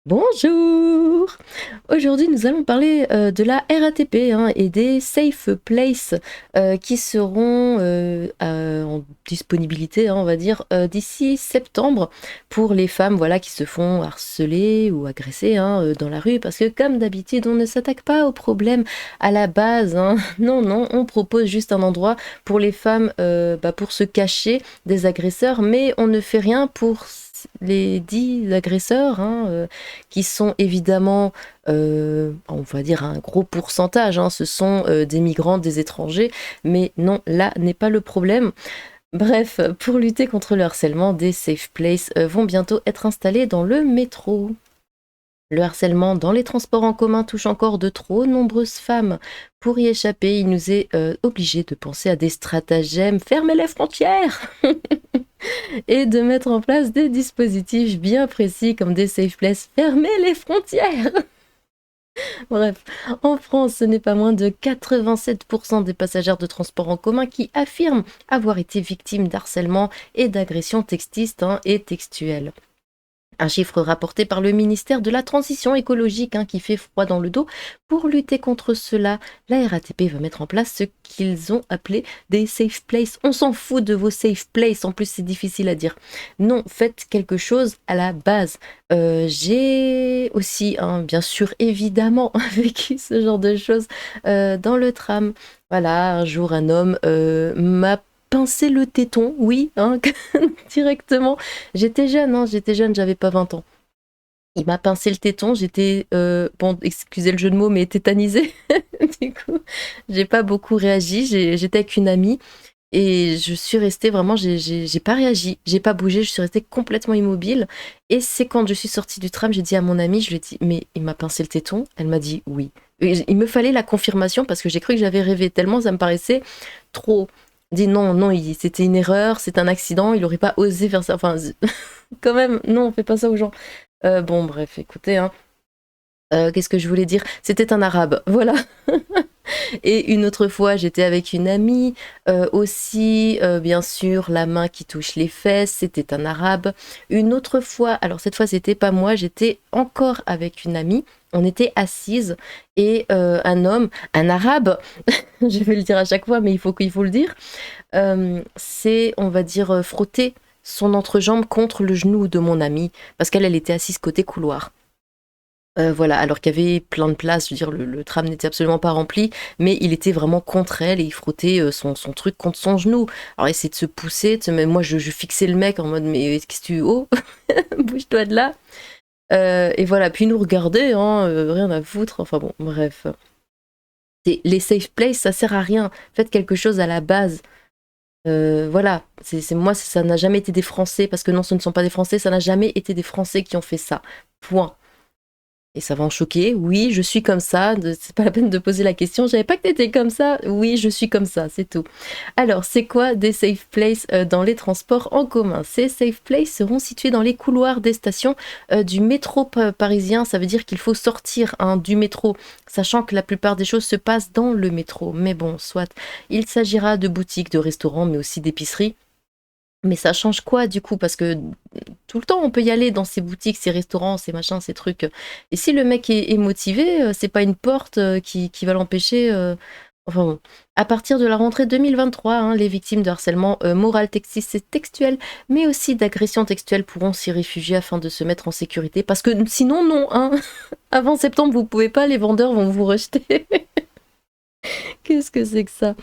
Bonjour! Aujourd'hui, nous allons parler de la RATP et des Safe Place qui seront en disponibilité, on va dire, d'ici septembre pour les femmes voilà, qui se font harceler ou agresser dans la rue. Parce que comme d'habitude, on ne s'attaque pas au problème à la base. Non, non, on propose juste un endroit pour les femmes pour se cacher des agresseurs, mais on ne fait rien pour les 10 agresseurs qui sont évidemment, on va dire un gros pourcentage, ce sont des migrants, des étrangers, mais non, là n'est pas le problème. Bref, pour lutter contre le harcèlement, des safe places vont bientôt être installés dans le métro. Le harcèlement dans les transports en commun touche encore de trop nombreuses femmes. Pour y échapper, il nous est obligé de penser à des stratagèmes. Fermez les frontières et de mettre en place des dispositifs bien précis comme des safe places. Fermez les frontières. Bref, en France, ce n'est pas moins de 87% des passagères de transport en commun qui affirment avoir été victimes d'harcèlement et d'agressions textistes et textuelles. Un chiffre rapporté par le ministère de la Transition écologique qui fait froid dans le dos. Pour lutter contre cela, la RATP va mettre en place ce qu'ils ont appelé des safe places. On s'en fout de vos safe places, en plus c'est difficile à dire. Non, faites quelque chose à la base. J'ai aussi, bien sûr, évidemment, vécu ce genre de choses dans le tram. Voilà, un jour un homme m'a pincé le téton, oui, directement. J'étais jeune, j'avais pas 20 ans. Il m'a pincé le téton, j'étais, bon, excusez le jeu de mots, mais tétanisée. Du coup, j'ai pas beaucoup réagi, j'étais avec une amie et je suis restée vraiment, j'ai pas réagi, j'ai pas bougé, je suis restée complètement immobile. Et c'est quand je suis sortie du tram, j'ai dit à mon amie, je lui ai dit, mais il m'a pincé le téton? Elle m'a dit oui. Et il me fallait la confirmation parce que j'ai cru que j'avais rêvé tellement ça me paraissait trop. Dit non, non, c'était une erreur, c'est un accident, il aurait pas osé faire ça. Enfin, quand même, non, on fait pas ça aux gens. Bon, bref, écoutez, qu'est-ce que je voulais dire? C'était un arabe, voilà. Et une autre fois, j'étais avec une amie, aussi, bien sûr, la main qui touche les fesses, c'était un arabe. Une autre fois, alors cette fois, c'était pas moi, j'étais encore avec une amie, on était assises et un homme, un arabe, je vais le dire à chaque fois, mais il faut le dire, c'est, on va dire, frotter son entrejambe contre le genou de mon amie, parce qu'elle était assise côté couloir. Voilà, alors qu'il y avait plein de places, je veux dire, le tram n'était absolument pas rempli, mais il était vraiment contre elle et il frottait son truc contre son genou. Alors, il essayait de se pousser, mais moi, je fixais le mec en mode, mais qu'est-ce que tu... Oh, bouge-toi de là. Et voilà, puis il nous regardait, rien à foutre, enfin bon, bref. Les safe places, ça sert à rien. Faites quelque chose à la base. Voilà, moi, ça n'a jamais été des Français, parce que non, ce ne sont pas des Français, ça n'a jamais été des Français qui ont fait ça. Point. Et ça va en choquer. Oui, je suis comme ça. C'est pas la peine de poser la question. Je savais pas que t'étais comme ça. Oui, je suis comme ça, c'est tout. Alors, c'est quoi des safe places dans les transports en commun? Ces safe places seront situés dans les couloirs des stations du métro parisien. Ça veut dire qu'il faut sortir du métro, sachant que la plupart des choses se passent dans le métro. Mais bon, soit. Il s'agira de boutiques, de restaurants, mais aussi d'épiceries. Mais ça change quoi du coup? Parce que tout le temps on peut y aller dans ces boutiques, ces restaurants, ces machins, ces trucs. Et si le mec est motivé, c'est pas une porte qui va l'empêcher. Enfin bon. À partir de la rentrée 2023, les victimes de harcèlement moral, sexiste et textuel, mais aussi d'agression textuelle pourront s'y réfugier afin de se mettre en sécurité. Parce que sinon, non, avant septembre, vous pouvez pas, les vendeurs vont vous rejeter. Qu'est-ce que c'est que ça?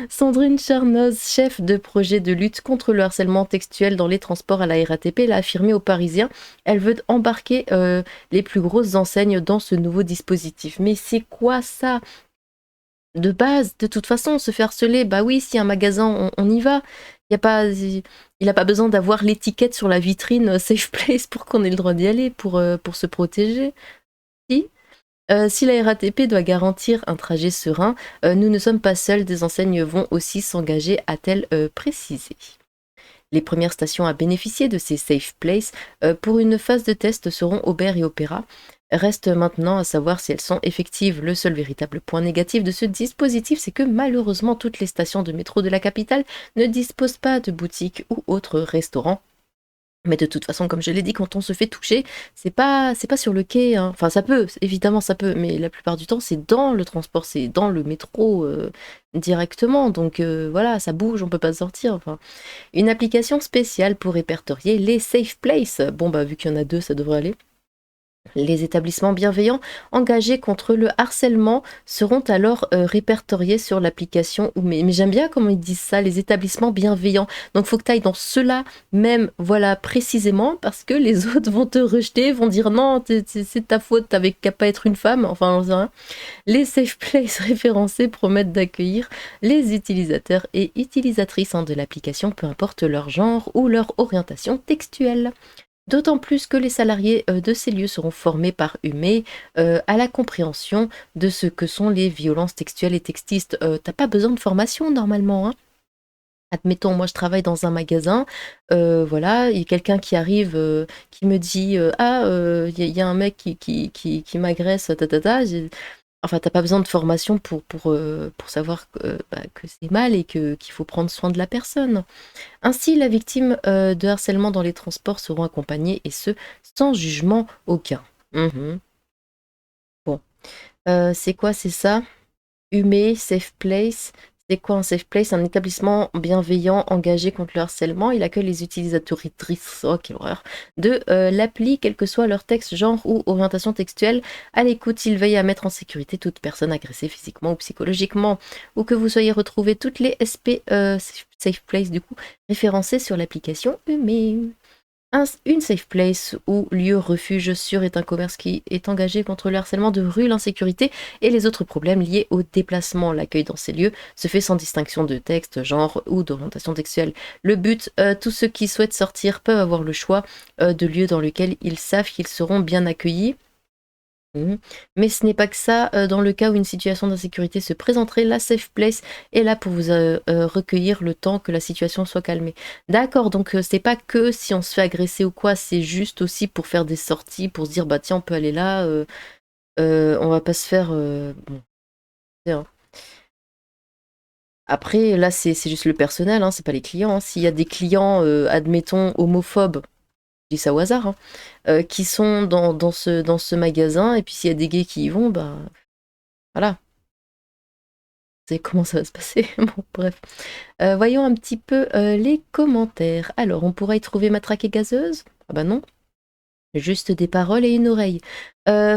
Sandrine Charnoz, chef de projet de lutte contre le harcèlement textuel dans les transports à la RATP, l'a affirmé aux Parisiens. Elle veut embarquer les plus grosses enseignes dans ce nouveau dispositif. Mais c'est quoi ça? De base, de toute façon, se faire harceler, bah oui, si un magasin, on y va. Il n'a pas besoin d'avoir l'étiquette sur la vitrine Safe Place pour qu'on ait le droit d'y aller, pour se protéger. Si? Si la RATP doit garantir un trajet serein, nous ne sommes pas seuls, des enseignes vont aussi s'engager, a-t-elle précisé. Les premières stations à bénéficier de ces safe places pour une phase de test seront Aubert et Opéra. Reste maintenant à savoir si elles sont effectives. Le seul véritable point négatif de ce dispositif, c'est que malheureusement toutes les stations de métro de la capitale ne disposent pas de boutiques ou autres restaurants. Mais de toute façon, comme je l'ai dit, quand on se fait toucher, c'est pas sur le quai, hein. Enfin, ça peut, évidemment, ça peut, mais la plupart du temps, c'est dans le transport, c'est dans le métro directement. Donc voilà, ça bouge, on peut pas sortir. Enfin, une application spéciale pour répertorier les safe places. Bon, bah, vu qu'il y en a deux, ça devrait aller. Les établissements bienveillants engagés contre le harcèlement seront alors répertoriés sur l'application. Mais j'aime bien comment ils disent ça, les établissements bienveillants. Donc faut que tu ailles dans ceux-là même, voilà, précisément, parce que les autres vont te rejeter, vont dire non, c'est de ta faute, t'avais qu'à pas être une femme. Enfin, on sait rien. Les safe places référencés promettent d'accueillir les utilisateurs et utilisatrices de l'application, peu importe leur genre ou leur orientation textuelle. D'autant plus que les salariés de ces lieux seront formés par Humé à la compréhension de ce que sont les violences textuelles et textistes. T'as pas besoin de formation normalement, hein. Admettons, moi je travaille dans un magasin, voilà, il y a quelqu'un qui arrive, qui me dit ah, il y a un mec qui m'agresse, enfin, t'as pas besoin de formation pour savoir bah, que c'est mal et qu'il faut prendre soin de la personne. Ainsi, la victime de harcèlement dans les transports seront accompagnés et ce, sans jugement aucun. Mhm. Bon. C'est quoi, c'est ça? Humé, Safe Place. C'est quoi un Safe Place? Un établissement bienveillant engagé contre le harcèlement. Il accueille les utilisatrices, oh quelle horreur, de l'appli, quel que soit leur texte, genre ou orientation textuelle. À l'écoute, il veille à mettre en sécurité toute personne agressée physiquement ou psychologiquement. Ou que vous soyez retrouvés toutes les SP Safe Place, du coup, référencées sur l'application Humé. Une safe place ou lieu refuge sûr est un commerce qui est engagé contre le harcèlement de rue, l'insécurité et les autres problèmes liés au déplacement. L'accueil dans ces lieux se fait sans distinction de texte, genre ou d'orientation textuelle. Le but, tous ceux qui souhaitent sortir peuvent avoir le choix de lieux dans lesquels ils savent qu'ils seront bien accueillis. Mhm. Mais ce n'est pas que ça. Dans le cas où une situation d'insécurité se présenterait, la safe place est là pour vous recueillir le temps que la situation soit calmée. D'accord, donc c'est pas que si on se fait agresser ou quoi, c'est juste aussi pour faire des sorties, pour se dire bah tiens on peut aller là, on va pas se faire. Bon, c'est vrai. Après là c'est juste le personnel, hein, c'est pas les clients, hein. S'il y a des clients, admettons homophobes, je dis ça au hasard, hein, qui sont dans ce magasin, et puis s'il y a des gays qui y vont, bah voilà. C'est comment ça va se passer. Bon, bref. Voyons un petit peu les commentaires. Alors, on pourra y trouver matraque et gazeuse? Ah bah non, juste des paroles et une oreille.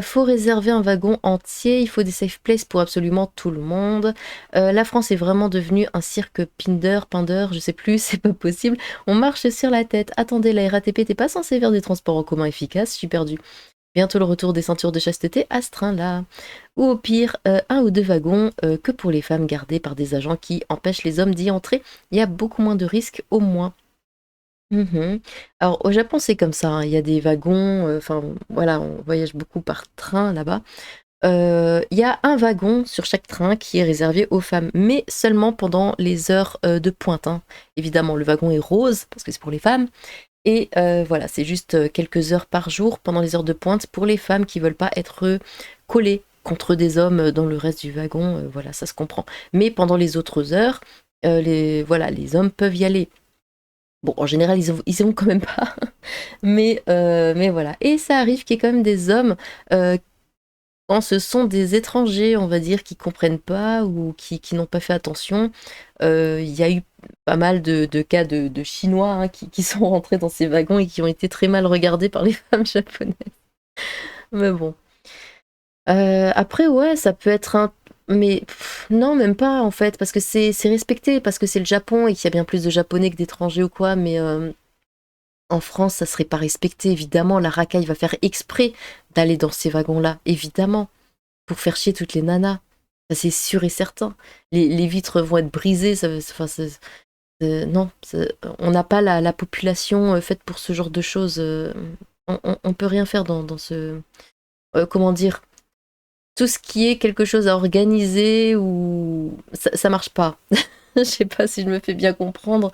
Faut réserver un wagon entier, il faut des safe places pour absolument tout le monde. La France est vraiment devenue un cirque Pinder, je sais plus, c'est pas possible. On marche sur la tête. Attendez, la RATP, t'es pas censé faire des transports en commun efficaces? Je suis perdue. Bientôt le retour des ceintures de chasteté à ce train-là. Ou au pire, un ou deux wagons que pour les femmes gardés par des agents qui empêchent les hommes d'y entrer. Il y a beaucoup moins de risques au moins. Mhm. Alors au Japon c'est comme ça, hein. Il y a des wagons, enfin voilà, on voyage beaucoup par train là-bas. Il y a un wagon sur chaque train qui est réservé aux femmes, mais seulement pendant les heures de pointe, hein. Évidemment, le wagon est rose parce que c'est pour les femmes. Et voilà, c'est juste quelques heures par jour pendant les heures de pointe pour les femmes qui veulent pas être collées contre des hommes dans le reste du wagon. Voilà, ça se comprend. Mais pendant les autres heures, voilà, les hommes peuvent y aller. Bon, en général, ils y vont quand même pas. Mais voilà. Et ça arrive qu'il y ait quand même des hommes, quand ce sont des étrangers, on va dire, qui comprennent pas ou qui n'ont pas fait attention. Il y a eu pas mal de cas de Chinois, hein, qui sont rentrés dans ces wagons et qui ont été très mal regardés par les femmes japonaises. Mais bon. Après, ouais, ça peut être un... Mais non, même pas en fait, parce que c'est respecté, parce que c'est le Japon et qu'il y a bien plus de Japonais que d'étrangers ou quoi, mais en France, ça serait pas respecté, évidemment. La racaille va faire exprès d'aller dans ces wagons-là, évidemment, pour faire chier toutes les nanas. Ça, c'est sûr et certain. Les vitres vont être brisées, enfin, non, on n'a pas la population faite pour ce genre de choses. On peut rien faire dans ce... comment dire? Tout ce qui est quelque chose à organiser ou... Ça marche pas. Je sais pas si je me fais bien comprendre,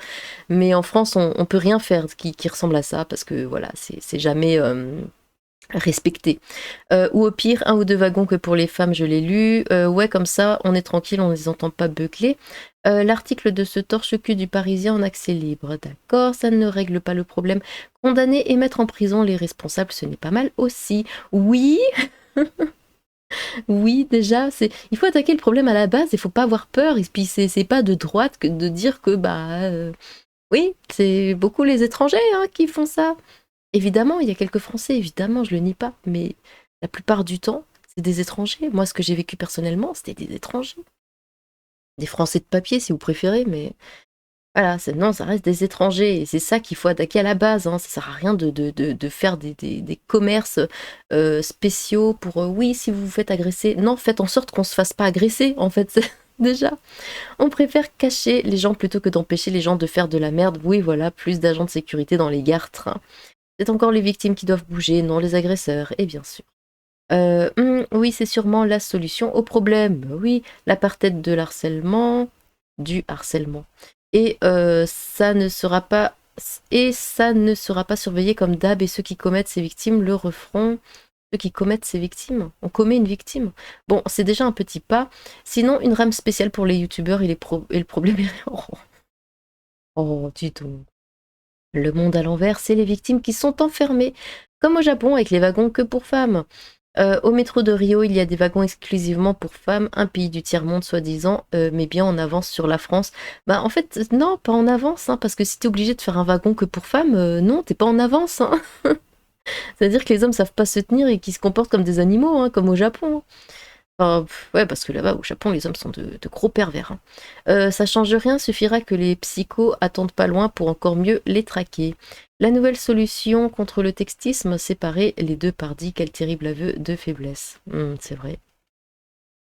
mais en France, on peut rien faire qui ressemble à ça, parce que voilà, c'est jamais... respecter. Ou au pire, un ou deux wagons que pour les femmes, je l'ai lu. Ouais, comme ça, on est tranquille, on ne les entend pas beucler. L'article de ce torche-cul du Parisien en accès libre. D'accord, ça ne règle pas le problème. Condamner et mettre en prison les responsables, ce n'est pas mal aussi. Oui, oui, déjà, il faut attaquer le problème à la base, il faut pas avoir peur. Et puis, c'est pas de droite que de dire que, oui, c'est beaucoup les étrangers hein, qui font ça. Évidemment, il y a quelques Français, évidemment, je le nie pas, mais la plupart du temps, c'est des étrangers. Moi, ce que j'ai vécu personnellement, c'était des étrangers. Des Français de papier, si vous préférez, mais voilà, non, ça reste des étrangers. Et c'est ça qu'il faut attaquer à la base. Hein. Ça sert à rien de faire des commerces spéciaux pour, oui, si vous vous faites agresser. Non, faites en sorte qu'on se fasse pas agresser, en fait. Déjà, on préfère cacher les gens plutôt que d'empêcher les gens de faire de la merde. Oui, voilà, plus d'agents de sécurité dans les gares, trains. C'est encore les victimes qui doivent bouger, non les agresseurs, et bien sûr. Oui, c'est sûrement la solution au problème. Oui, l'apartheid de l'harcèlement, du harcèlement. Et ça ne sera pas surveillé comme d'hab et ceux qui commettent ces victimes le referont. Ceux qui commettent ces victimes, on commet une victime. Bon, c'est déjà un petit pas. Sinon, une rame spéciale pour les youtubeurs et le problème est... Oh, dis donc. Le monde à l'envers, c'est les victimes qui sont enfermées, comme au Japon avec les wagons que pour femmes. Au métro de Rio, il y a des wagons exclusivement pour femmes, un pays du tiers-monde soi-disant, mais bien en avance sur la France. Bah en fait, non, pas en avance, hein, parce que si t'es obligé de faire un wagon que pour femmes, non, t'es pas en avance. Hein. C'est-à-dire que les hommes savent pas se tenir et qu'ils se comportent comme des animaux, hein, comme au Japon. Enfin, ouais, parce que là-bas, au Japon, les hommes sont de gros pervers. Hein. Ça change rien, suffira que les psychos attendent pas loin pour encore mieux les traquer. La nouvelle solution contre le textisme, séparer les deux pardis, quel terrible aveu de faiblesse. C'est vrai.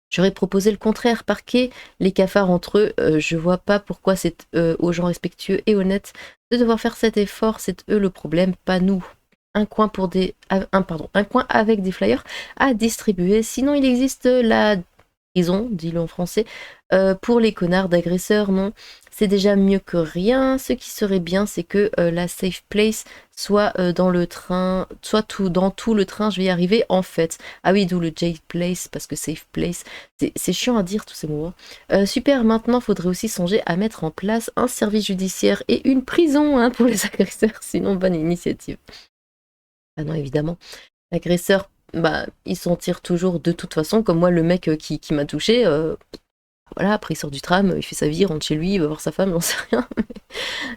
J'aurais proposé le contraire, parquer les cafards entre eux. Je vois pas pourquoi c'est aux gens respectueux et honnêtes de devoir faire cet effort, c'est eux le problème, pas nous. Un coin avec des flyers à distribuer. Sinon, il existe la prison, dit-le en français, pour les connards d'agresseurs, non. C'est déjà mieux que rien. Ce qui serait bien, c'est que la safe place soit dans le train, soit dans tout le train, je vais y arriver, en fait. Ah oui, d'où le J place, parce que safe place, c'est chiant à dire tous ces mots. Hein. Super, maintenant, faudrait aussi songer à mettre en place un service judiciaire et une prison hein, pour les agresseurs, sinon bonne initiative. Ah non, évidemment. L'agresseur, il s'en tire toujours de toute façon, comme moi, le mec qui m'a touché, voilà, après il sort du tram, il fait sa vie, il rentre chez lui, il va voir sa femme, j'en sais rien.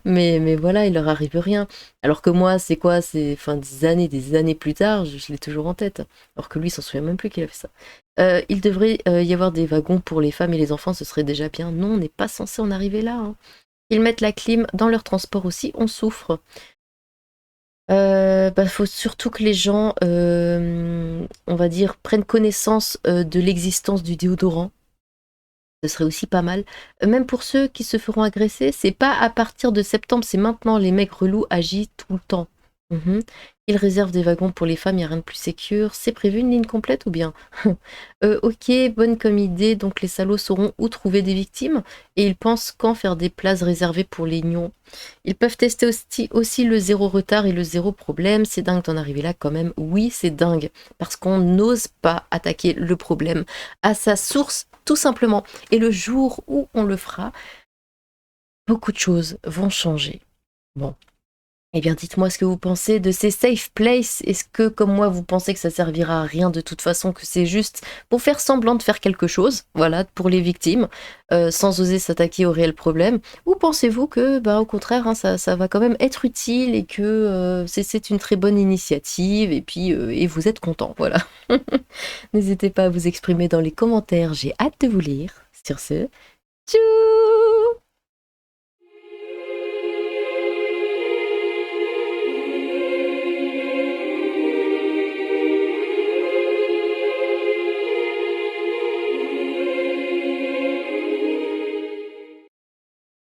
Mais voilà, il leur arrive rien. Alors que moi, c'est quoi? C'est des années plus tard, je l'ai toujours en tête. Alors que lui, il s'en souvient même plus qu'il a fait ça. Il devrait y avoir des wagons pour les femmes et les enfants, ce serait déjà bien. Non, on n'est pas censé en arriver là. Hein. Ils mettent la clim dans leur transport aussi, on souffre. Faut surtout que les gens, on va dire, prennent connaissance de l'existence du déodorant. Ce serait aussi pas mal. Même pour ceux qui se feront agresser, c'est pas à partir de septembre, c'est maintenant. Les mecs relous agissent tout le temps. Ils réservent des wagons pour les femmes, il n'y a rien de plus sécure. C'est prévu une ligne complète ou bien ok, bonne comme idée, donc les salauds sauront où trouver des victimes et ils pensent quand faire des places réservées pour les nions. Ils peuvent tester aussi le zéro retard et le zéro problème. C'est dingue d'en arriver là quand même. Oui, c'est dingue parce qu'on n'ose pas attaquer le problème à sa source tout simplement. Et le jour où on le fera, beaucoup de choses vont changer. Bon. Eh bien, dites-moi ce que vous pensez de ces safe places. Est-ce que, comme moi, vous pensez que ça servira à rien de toute façon, que c'est juste pour faire semblant de faire quelque chose, voilà, pour les victimes, sans oser s'attaquer au réel problème? Ou pensez-vous que, au contraire, hein, ça va quand même être utile et que c'est une très bonne initiative et puis et vous êtes content, voilà. N'hésitez pas à vous exprimer dans les commentaires, j'ai hâte de vous lire. Sur ce, tchou!